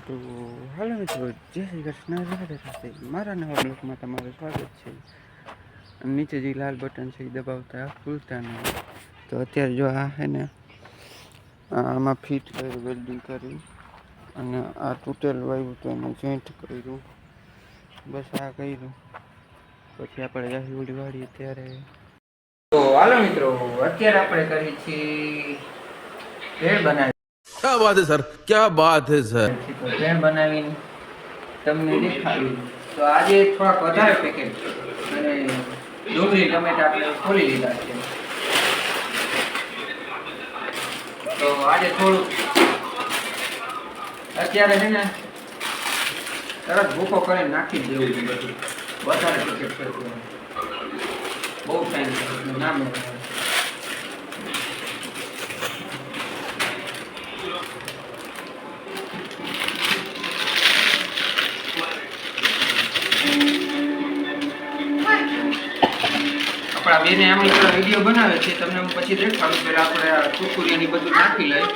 તો હાલો મિત્રો, જય શ્રી કૃષ્ણ, રાધે રાધે. મારા નવા બ્લોગમાં તમારું સ્વાગત છે. નીચે જે લાલ બટન છે એ દબાવતા ભૂલતા નહીં. તો અત્યારે જો આ છે ને આમાં ફિટ કર્યું, વેલ્ડિંગ કર્યું અને આ તૂટેલ વાયુ તો એને જોઈન્ટ કર્યું. બસ આ કર્યું પછી આપણે જાહી ઉડી વાળીએ ત્યારે. તો હાલો મિત્રો, અત્યારે આપણે કરીએ છીએ ભેળ બનાવી. क्या बात है सर, क्या बात है सर. ભેળ બનાવીને તમને દેખાડી. તો આજે થોડાક વધારે પેકેટ અને ડુંગળી ટમેટા આપણે ખોલી લીધા છે. તો આજે થોડું અત્યારે છે ને તરત ભૂકો કરીને નાખી જ દેવું છે. બધું વધારે પેકેટ કરવું બહુ ટાઈમ ના મળે. આપણા બેને આમ વિડીયો બનાવે છે, તમને હું પછી દેખાડું. પેલા આપણે આ કુરકુરિયાની બધું નાખી લઈ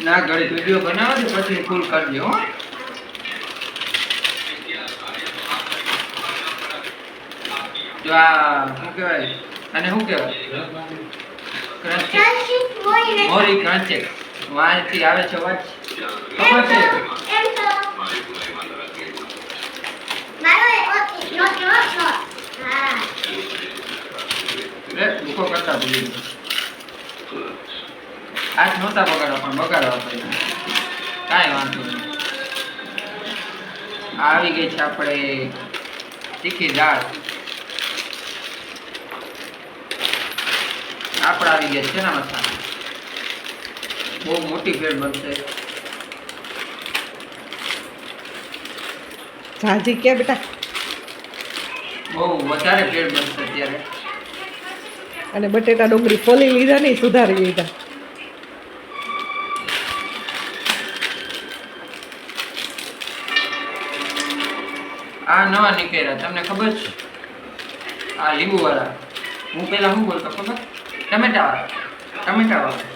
ના ઘડી વિડીયો બનાવે છે પછી ફૂલ કરજો. હો જો આ શું કહેવાય અને શું કહેવાય મોરી ક્રંચે વાંચી આવે છે. વાત ખબર છે ભૂકો કરતા ભૂલી આજ નહોતા બગાડવા પણ બગાડવા પડ્યા. કાંઈ વાંધો નહીં. આવી ગઈ છે આપણે તીખી દાળ. આપણે આવી ગયા છે ને મસાલા. બહુ મોટી ભેળ બનશે. સાજી કે બેટા બહુ વધારે ભેળ બનશે અત્યારે. અને બટેટા ડુંગળી ફોલી લીધા નહીં, સુધારી લીધા. આ નવા નીકળ્યા, તમને ખબર છે? આ લીંબુ વાળા. હું પેલા શું બોલતો ખબર? ટમેટા વાળા.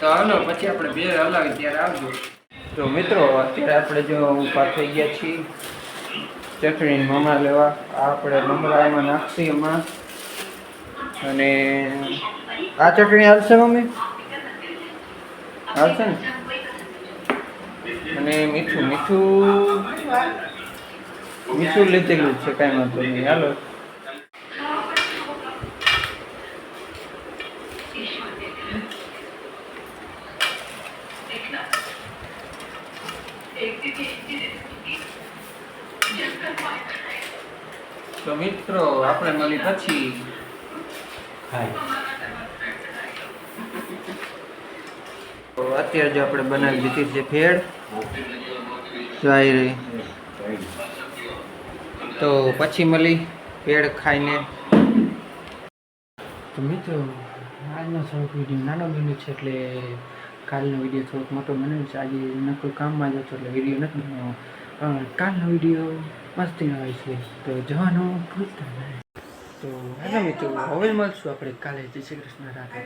તો હાલો પછી આપણે ભેળ હલાવી ત્યારે આવજો. તો મિત્રો, અત્યારે આપણે જો ઊભા થઈ ગયા છીએ ચટણી મમરા લેવા. આપણે મમરા એમાં નાખશી એમાં. અને આ ચટણી હાલશે મમ્મી? હાલશે ને? અને મીઠું લીધેલું છે, કાંઈ વાંધો નહીં. હાલો તો મિત્રો, આપણે મળી પછી તો અત્યારે જો આપણે બનાવી દીધી છે ભેળ. જોઈ રહી. તો પછી મળી ભેળ ખાઈને. તો મિત્રો, આજનો થોડોક વિડીયો નાનો બન્યો છે, એટલે કાલનો વિડીયો થોડોક મોટો બન્યો છે. આજે નકલ કામમાં જ હતો એટલે વિડીયો નથી બનાવ્યો. કાલનો વિડીયો મસ્તીનો હોય છે, તો જવાનું ભૂલતા નહીં. તો હાલો મિત્રો, હવે મળશું આપણે કાલે. જય શ્રી કૃષ્ણ, રાધે.